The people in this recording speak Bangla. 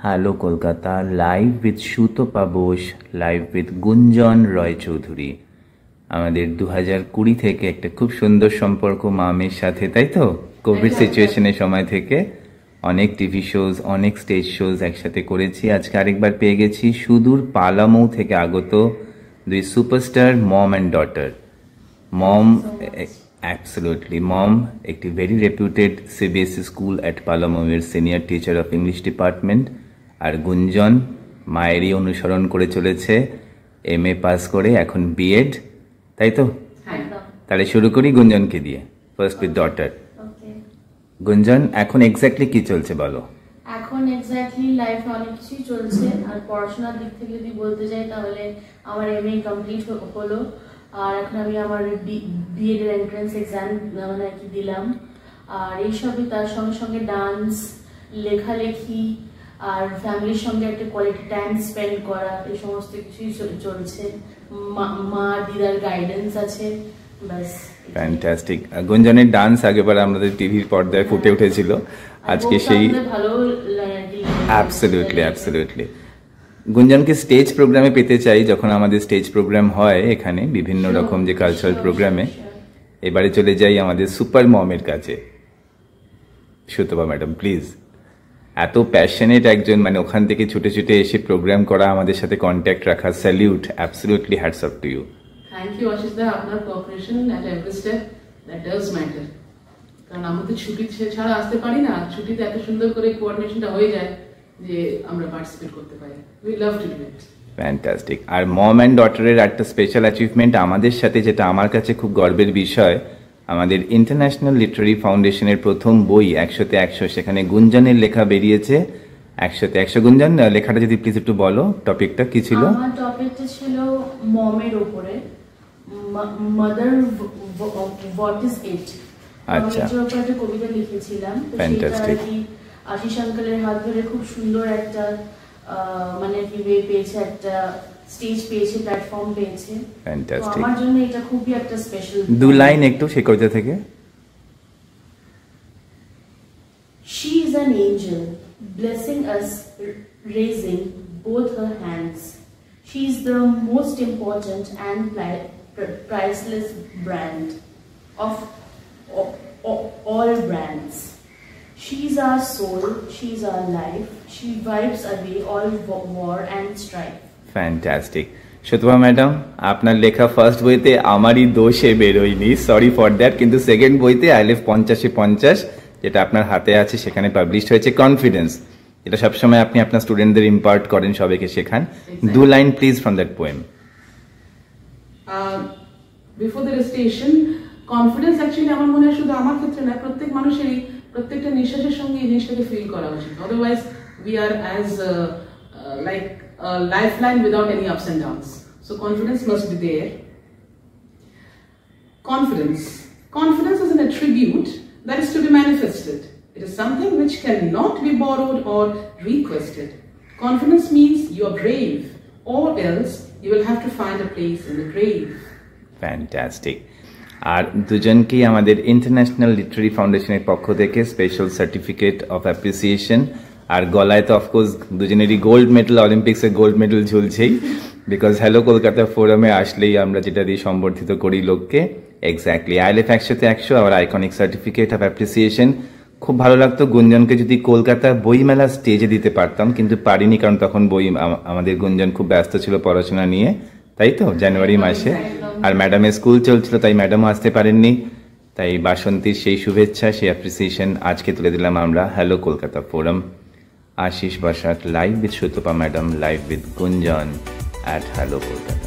Hello Kolkata, live with Sutapa Bose, live with গুঞ্জন রয় চৌধুরী। আমাদের 2020 থেকে একটা খুব সুন্দর সম্পর্ক মামের সাথে, তাই তো? কোভিড সিচুয়েশনের সময় থেকে অনেক টিভি শোজ, অনেক স্টেজ শোজ একসাথে করেছি। আজকে আরেকবার পেয়ে গেছি সুদূর পালামৌ থেকে আগত দুই superstar, mom and daughter. Mom, absolutely, mom একটি very reputed CBSE school at পালামৌয়ের senior teacher of English department, আর গুঞ্জন মায়েরই অনুসরণ করে চলেছে, MA পাস করে এখন বিএড, তাই তো? তাহলে শুরু করি গুঞ্জনকে দিয়ে, ফার্স্ট উইথ ডটার। গুঞ্জন, এখন এক্স্যাক্টলি কি চলছে বলো? এখন এক্স্যাক্টলি লাইফে অনেক কিছুই চলছে। আর পড়াশোনার দিক থেকে যদি বলতে যাই তাহলে আমার MA কমপ্লিট হলো, আর এখন আমি আমার বিএড এর এন্ট্রান্স এক্সাম মানে কি দিলাম। আর এইসবই, তার সঙ্গে সঙ্গে ডান্স, লেখালেখি, আর ফ্যামিলির সঙ্গে একটা কোয়ালিটি টাইম স্পেন্ড করা, এই সমস্ত কিছুই চলছে। মা দিদার গাইডেন্স আছে, ব্যাস। ফ্যান্টাস্টিক। গুঞ্জনের ডান্স আগেবার আমাদের টিভির পর্দায় ফুটে উঠেছিল, আজকে সেই ভালো। অ্যাবসলিউটলি। গুঞ্জনকে স্টেজ প্রোগ্রামে পেতে চাই, যখন আমাদের স্টেজ প্রোগ্রাম হয় এখানে বিভিন্ন রকম যে কালচারাল প্রোগ্রামে। এবারে চলে যাই আমাদের সুপার মমের কাছে, সুতপা ম্যাডাম, প্লিজ। এত প্যাশনেট একজন, মানে ওখান থেকে ছুটে ছুটে এসে প্রোগ্রাম করা, আমাদের সাথে কন্ট্যাক্ট রাখা, salute, absolutely hats off to you. Thank you Ashis da, আপনার cooperation at every step, that does matter. কারণ আমরা তো ছুটি ছাড়া আসতে পারি না, ছুটিতে এত সুন্দর করে কোঅর্ডিনেশনটা হয়ে যায় যে আমরা পার্টিসিপেট করতে পারি। We love to do it. Fantastic. আর মম অ্যান্ড ডটারের একটা স্পেশাল অ্যাচিভমেন্ট আমাদের সাথে, যেটা আমার কাছে খুব গর্বের বিষয়, আমাদের ইন্টারন্যাশনাল লিটারারি ফাউন্ডেশনের প্রথম বই 100-তে 100, সেখানে গুঞ্জনের লেখা বেরিয়েছে 100-তে 100। গুঞ্জন, লেখাটা যদি প্লিজ একটু বলো, টপিকটা কি ছিল? আমার টপিকটা ছিল মমের উপরে, মাদার হোয়াট ইজ ইট। আচ্ছা, এটার উপর একটা কবিতা লিখেছিলাম। ফ্যান্টাস্টিক। আশিস আঙ্কেলের হাত ধরে খুব সুন্দর একটা মানে কি ওয়ে পেয়েছে, একটা স্টেজ পেয়েছে, প্ল্যাটফর্ম পেয়েছে। ফ্যান্টাস্টিক। আমার জন্য এটা খুবই একটা স্পেশাল। দু লাইন একটু সেই কবিতা থেকে। She is an angel, blessing us, raising both her hands. She is the most important and priceless brand of all brands. She is our soul, she is our life, she wipes away all war and strife. Fantastic. Sutapa madam, আপনার লেখা ফার্স্ট বইতে আমারই দোষে বেরোয়নি, সরি ফর দ্যাট, কিন্তু সেকেন্ড বইতে ILF 50-50, যেটা আপনার হাতে আছে, সেখানে পাবলিশ হয়েছে কনফিডেন্স। এটা সবসময় আপনি আপনার স্টুডেন্টদের ইম্পার্ট করেন, সবাইকে শেখান। দু line please from that poem. Before the recitation, confidence actually আমার মনে হয় শুধু আমার ক্ষেত্রে না, প্রত্যেক মানুষেরই প্রত্যেকটা নিঃশ্বাসের সঙ্গে এই জিনিসটাকে ফিল করা উচিত। Otherwise we are as like a lifeline without any ups and downs. So confidence must be there. Confidence is an attribute that is to be manifested. It is something which cannot be borrowed or requested. Confidence means you are brave, or else you will have to find a place in the grave. Fantastic. আর দুজনকেই আমাদের ইন্টারন্যাশনাল লিটারারি ফাউন্ডেশনের পক্ষ থেকে স্পেশাল সার্টিফিকেট অফ অ্যাপ্রিসিয়েশন। আর গলায় তো অফকোর্স দুজনেরই গোল্ড মেডেল, অলিম্পিক্সের গোল্ড মেডেল ঝুলছেই, বিকজ হ্যালো কলকাতা ফোরামে আসলেই আমরা যেটা দিয়ে সম্বর্ধিত করি লোককে, এক্স্যাক্টলি ILF 100-তে 100, আবার আইকনিক সার্টিফিকেট অফ অ্যাপ্রিসিয়েশন। খুব ভালো লাগতো গুঞ্জনকে যদি কলকাতা বইমেলা স্টেজে দিতে পারতাম, কিন্তু পারিনি, কারণ তখন আমাদের গুঞ্জন খুব ব্যস্ত ছিল পড়াশোনা নিয়ে, তাই তো, জানুয়ারি মাসে। আর ম্যাডামের স্কুল চলছিল, তাই ম্যাডামও আসতে পারেননি। তাই বাসন্তীর সেই শুভেচ্ছা, সেই অ্যাপ্রিসিয়েশন আজকে তুলে দিলাম আমরা hello Kolkata forum. Ashis Basak, live with Sutapa madam, live with Gunjan at hello Kolkata.